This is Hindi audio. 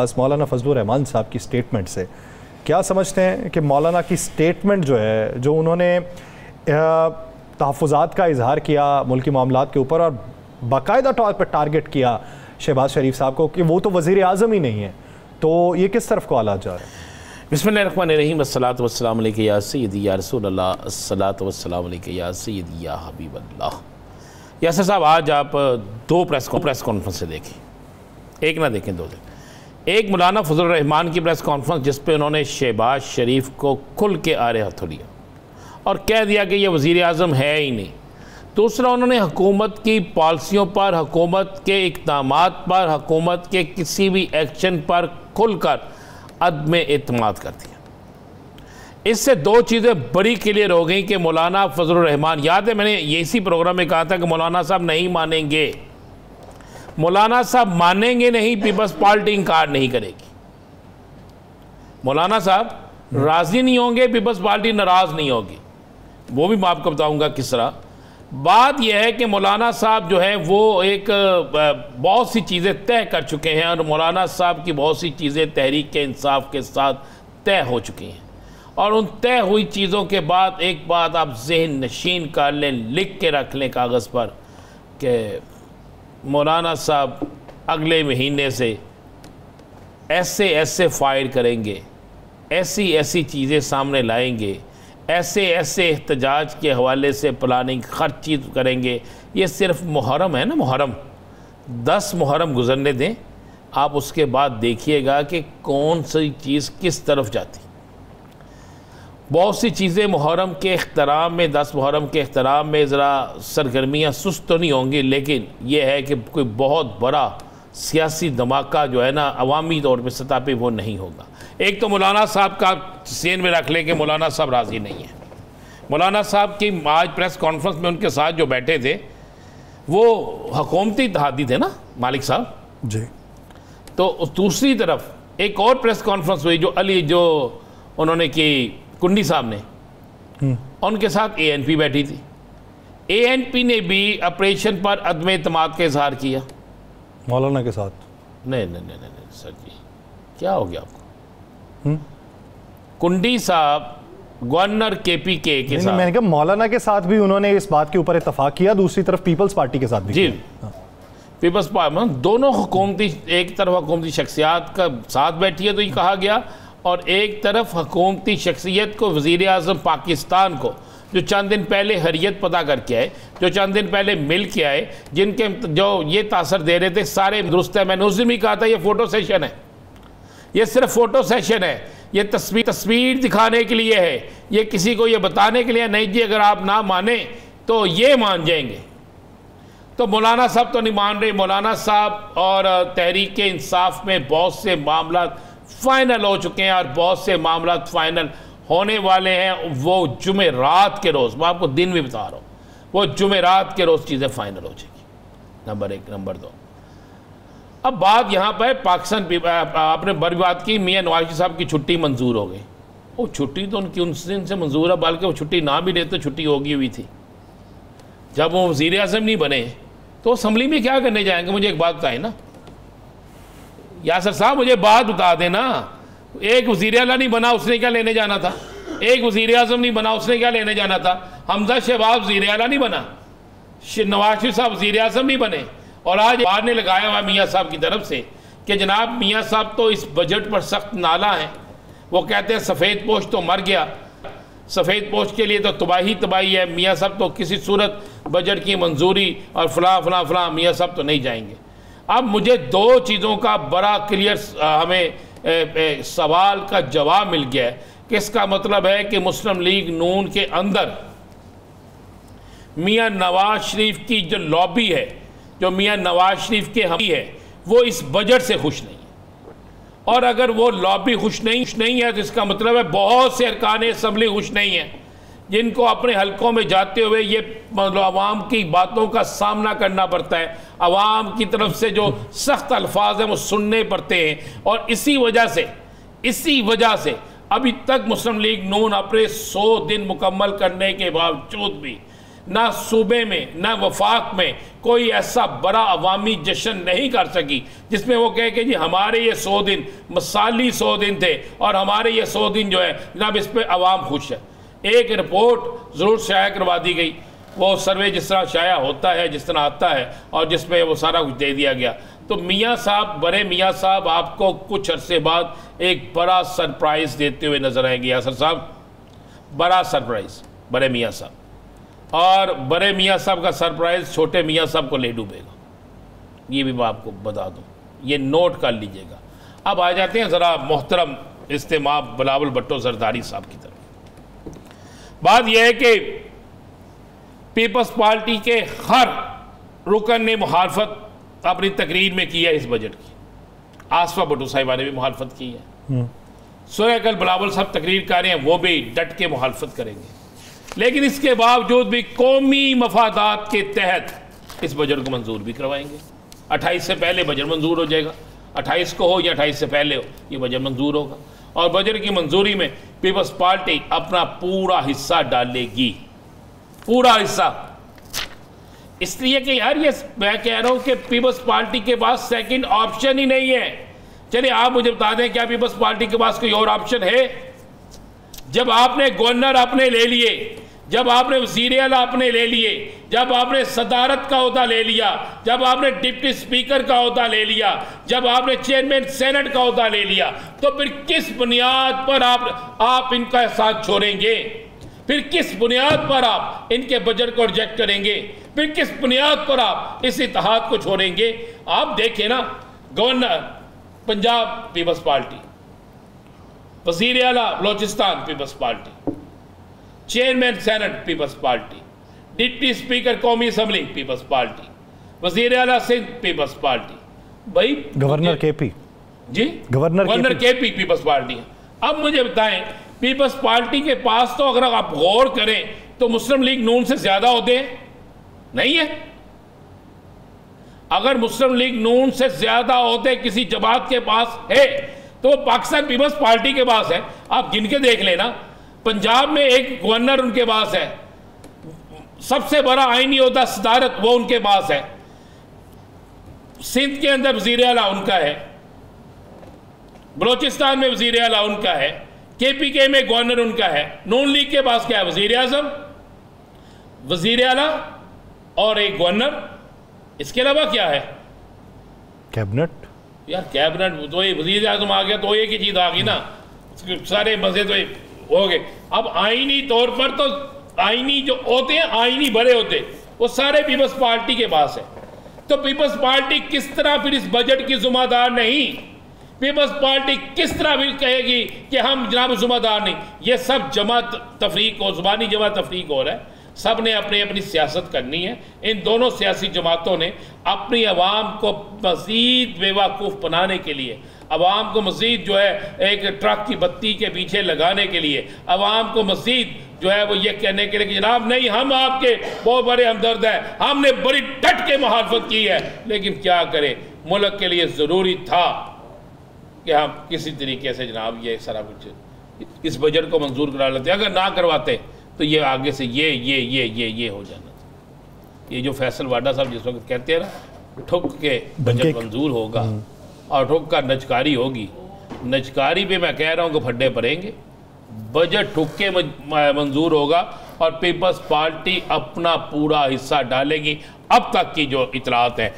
मौलाना फजलुर रहमान साहब की स्टेटमेंट से क्या समझते हैं कि मौलाना की स्टेटमेंट जो है, जो उन्होंने तहफ़्फ़ुज़ात का इजहार किया मुल्की मामलात के ऊपर और बाकायदा तौर पर टारगेट किया शहबाज शरीफ साहब को कि वो तो वज़ीर आज़म ही नहीं है, तो ये किस तरफ को आला जा रहा है? बिस्मिल्लाहिर्रहमानिर्रहीम अस्सलातु वस्सलामु अलैका या सय्यदी या रसूल अल्लाह अस्सलातु वस्सलामु अलैका या सय्यदी या हबीब अल्लाह। यासर साहब, आज आप दो प्रेस कॉन्फ्रेंस से देखें, एक ना देखें, दो देखें। एक मौलाना फजलुर रहमान की प्रेस कॉन्फ्रेंस जिस पे उन्होंने शहबाज शरीफ को खुल के आरे हाथों लिया और कह दिया कि ये वज़ीर आज़म है ही नहीं। दूसरा, उन्होंने हुकूमत की पॉलिसियों पर, हुकूमत के इक़दामात पर, हुकूमत के किसी भी एक्शन पर खुलकर अदम एतमाद कर दिया। इससे दो चीज़ें बड़ी क्लियर हो गई कि मौलाना फजलुर रहमान, याद है मैंने इसी प्रोग्राम में कहा था कि मौलाना साहब नहीं मानेंगे, मौलाना साहब मानेंगे नहीं, पीपल्स पार्टी इनकार नहीं करेगी। मौलाना साहब राज़ी नहीं होंगे, पीपल्स पार्टी नाराज़ नहीं होगी। वो भी मैं आपको बताऊंगा किस तरह। बात यह है कि मौलाना साहब जो है वो एक बहुत सी चीज़ें तय कर चुके हैं और मौलाना साहब की बहुत सी चीज़ें तहरीक के इंसाफ के साथ तय हो चुकी हैं। और उन तय हुई चीज़ों के बाद एक बात आप ज़हन नशीन कर लें, लिख के रख लें कागज़ पर कि मौलाना साहब अगले महीने से ऐसे ऐसे फाइल करेंगे, ऐसी ऐसी चीज़ें सामने लाएंगे, ऐसे ऐसे एहतजाज के हवाले से प्लानिंग हर चीज़ करेंगे। ये सिर्फ मुहर्रम है ना, मुहर्रम 10 मुहर्रम गुजरने दें, आप उसके बाद देखिएगा कि कौन सी चीज़ किस तरफ जाती। बहुत सी चीज़ें मुहर्रम के एहतराम में, 10 मुहर्रम के एहतराम में ज़रा सरगर्मियाँ सुस्त तो नहीं होंगी, लेकिन यह है कि कोई बहुत बड़ा सियासी धमाका जो है ना अवामी तौर पर सतह पे वो नहीं होगा। एक तो मौलाना साहब का सेन में रख लें कि मौलाना साहब राज़ी नहीं है। मौलाना साहब की आज प्रेस कॉन्फ्रेंस में उनके साथ जो बैठे थे वो हुकूमती इत्तेहादी थे ना, मालिक साहब जी। तो दूसरी तरफ एक और प्रेस कॉन्फ्रेंस हुई जो उन्होंने की कुंडी साहब ने, उनके साथ ANP बैठी थी। ANP ने भी ऑपरेशन पर अदम एतमाद का इजहार किया मौलाना के साथ। नहीं नहीं नहीं नहीं सर जी, क्या हो गया आपको? कुंडी साहब गवर्नर KPK के साथ, मैंने कहा मौलाना के साथ भी उन्होंने इस बात के ऊपर इत्तफाक किया, दूसरी तरफ पीपल्स पार्टी के साथ भी जी। पीपल्स पार्टी दोनों हुकूमती, एक तरफ हुकूमती शख्सियत का साथ बैठी है तो ये कहा गया, और एक तरफ हुकूमती शख्सियत को, वज़ीर आज़म पाकिस्तान को, जो चंद दिन पहले हरियत पता करके आए, जो चंद दिन पहले मिल के आए, जिनके जो ये तासर दे रहे थे सारे दुरुस्त है। मैंने उस दिन भी कहा था ये फ़ोटो सेशन है, ये सिर्फ फ़ोटो सेशन है, ये तस्वीर दिखाने के लिए है, ये किसी को ये बताने के लिए नहीं जी अगर आप ना माने तो ये मान जाएंगे। तो मौलाना साहब तो नहीं मान रहे। मौलाना साहब और तहरीक इंसाफ में बहुत से मामला फाइनल हो चुके हैं और बहुत से मामला फाइनल होने वाले हैं। वो जुमेरात के रोज़, मैं आपको दिन भी बता रहा हूँ, वो जुमेरात के रोज़ चीज़ें फाइनल हो जाएगी। नंबर 1। नंबर 2, अब बात यहाँ पर पाकिस्तान, आपने बड़ी बात की, मियाँ नवाज शरीफ साहब की छुट्टी मंजूर हो गई। वो छुट्टी तो उनकी उस दिन से मंजूर है, बल्कि वो छुट्टी ना भी देते तो छुट्टी होगी हुई थी। जब वो वज़ीर आज़म नहीं बने तो असम्बली में क्या करने जाएंगे? मुझे एक बात बताए ना यासर साहब, मुझे बात बता देना। एक वज़ीर आला नहीं बना, उसने क्या लेने जाना था? एक वज़ीर आज़म नहीं बना, उसने क्या लेने जाना था? हमजा शहबाज वज़ीर आला नहीं बना, नवाज शरीफ साहब वज़ीर आज़म नहीं बने, और आज बाहर ने लगाया हुआ मियाँ साहब की तरफ से कि जनाब मियाँ साहब तो इस बजट पर सख्त नाला हैं। वो कहते हैं सफ़ेद पोश तो मर गया, सफ़ेद पोश के लिए तो तबाही है, मियाँ साहब तो किसी सूरत बजट की मंजूरी और फलां फलां फलां, मियाँ साहब तो नहीं जाएंगे। अब मुझे दो चीज़ों का बड़ा क्लियर हमें सवाल का जवाब मिल गया है कि इसका मतलब है कि मुस्लिम लीग नून के अंदर मियाँ नवाज शरीफ की जो लॉबी है, जो मियाँ नवाज शरीफ के हम है, वो इस बजट से खुश नहीं है। और अगर वो लॉबी खुश नहीं है तो इसका मतलब है बहुत से अरकान असम्बली खुश नहीं है, जिनको अपने हलकों में जाते हुए ये अवाम की बातों का सामना करना पड़ता है, अवाम की तरफ से जो सख्त अल्फाज हैं वो सुनने पड़ते हैं। और इसी वजह से अभी तक मुस्लिम लीग नून अपने 100 दिन मुकम्मल करने के बावजूद भी ना सूबे में ना वफाक में कोई ऐसा बड़ा अवामी जश्न नहीं कर सकी जिसमें वो कहे कि जी हमारे ये 100 दिन मसाली 100 दिन थे और हमारे ये 100 दिन जो है जनाब इस पर अवाम खुश है। एक रिपोर्ट ज़रूर शाया करवा दी गई, वो सर्वे जिस तरह शाया होता है, जिस तरह आता है और जिसमें वो सारा कुछ दे दिया गया। तो मियाँ साहब, बड़े मियाँ साहब आपको कुछ अरसे बाद एक बड़ा सरप्राइज़ देते हुए नजर आएंगे। यासर साहब, बड़ा सरप्राइज़ बड़े मियाँ साहब, और बड़े मियाँ साहब का सरप्राइज़ छोटे मियाँ साहब को ले डूबेगा, ये भी मैं आपको बता दूँ, ये नोट कर लीजिएगा। अब आ जाते हैं ज़रा मोहतरम इस्तेमाल बिलावल भुट्टो जरदारी साहब की तरफ। बात यह है कि पीपल्स पार्टी के हर रुकन ने मुखालफत अपनी तकरीर में की है इस बजट की। आसफा भुट्टो साहिबा ने भी मुखालफत की है, सुरैकल बिलावल साहब तकरीर कर रहे हैं, वो भी डट के मुखालफत करेंगे। लेकिन इसके बावजूद भी कौमी मफादात के तहत इस बजट को मंजूर भी करवाएंगे। 28 से पहले बजट मंजूर हो जाएगा, 28 को हो या 28 से पहले हो, ये बजट मंजूर होगा। और बजट की मंजूरी में पीपल्स पार्टी अपना पूरा हिस्सा डालेगी, पूरा हिस्सा। इसलिए कि यार ये मैं कह रहा हूं कि पीपल्स पार्टी के पास सेकंड ऑप्शन ही नहीं है। चलिए आप मुझे बता दें, क्या पीपल्स पार्टी के पास कोई और ऑप्शन है? जब आपने गवर्नर अपने ले लिए, जब आपने वज़ीर आला अपने ले लिए, जब आपने सदारत का ओहदा ले लिया, जब आपने डिप्टी स्पीकर का ओहदा ले लिया, जब आपने चेयरमैन सेनेट का ओहदा ले लिया, तो फिर किस बुनियाद पर आप इनका साथ छोड़ेंगे? फिर किस बुनियाद पर आप इनके बजट को रिजेक्ट करेंगे? फिर किस बुनियाद पर आप इस इत्तेहाद को छोड़ेंगे? आप देखें ना, गवर्नर पंजाब पीपल्स पार्टी, वज़ीर आला Balochistan Peoples Party, chairman senate Peoples Party, deputy speaker कौमी असम्बली पीपल्स पार्टी, वज़ीर आला सिंध पीपल्स पार्टी, भाई गवर्नर केपी जी, गवर्नर केपी पीपल्स पार्टी है। अब मुझे बताएं, पीपल्स पार्टी के पास तो अगर आप गौर करें तो मुस्लिम लीग नून से ज्यादा ओहदे नहीं है। अगर मुस्लिम लीग नून से ज्यादा ओहदे किसी जमात के पास है तो वो पाकिस्तान पीपल्स पार्टी के पास है। आप गिन के देख लेना, पंजाब में एक गवर्नर उनके पास है, सबसे बड़ा आईनी ओहदा सदारत वो उनके पास है, सिंध के अंदर वज़ीर आला उनका है, बलोचिस्तान में वज़ीर आला उनका है, केपीके में गवर्नर उनका है, नून लीग के पास क्या है? वज़ीर आज़म, वज़ीर आला और एक गवर्नर। इसके अलावा क्या है? कैबिनेट। यार कैबिनेट तो ये वज़ीर आज़म आ गया तो एक ही चीज़ आ गई ना, सारे मजे तो हो गए। अब आईनी तौर पर तो आईनी जो होते हैं, आईनी बड़े होते, वो सारे पीपल्स पार्टी के पास है। तो पीपल्स पार्टी किस तरह फिर इस बजट की जिम्मेदार नहीं? पीपल्स पार्टी किस तरह भी कहेगी कि हम जनाब जिम्मेदार नहीं? ये सब जमा तफरीक हो, जुबानी जमा तफरीक हो रहा है। सब ने अपनी अपनी सियासत करनी है। इन दोनों सियासी जमातों ने अपनी आवाम को मज़ीद बेवकूफ़ बनाने के लिए, आवाम को मज़ीद जो है एक ट्रक की बत्ती के पीछे लगाने के लिए, आवाम को मज़ीद जो है वो ये कहने के लिए कि जनाब नहीं, हम आपके बहुत बड़े हमदर्द हैं, हमने बड़ी डट के मुखालफत की है, लेकिन क्या करें, मुल्क के लिए ज़रूरी था कि हम किसी तरीके से जनाब ये सारा कुछ इस बजट को मंजूर करा लेते। अगर ना करवाते तो ये आगे से ये हो जाना था। ये जो फैसल वाडा साहब जिस वक्त कहते हैं ना, ठुक के बजट मंजूर होगा और ठुक का नचकारी होगी, नचकारी पे मैं कह रहा हूँ कि फड्डे पड़ेंगे। बजट ठुक के मंजूर होगा और पीपल्स पार्टी अपना पूरा हिस्सा डालेगी। अब तक की जो इतलात है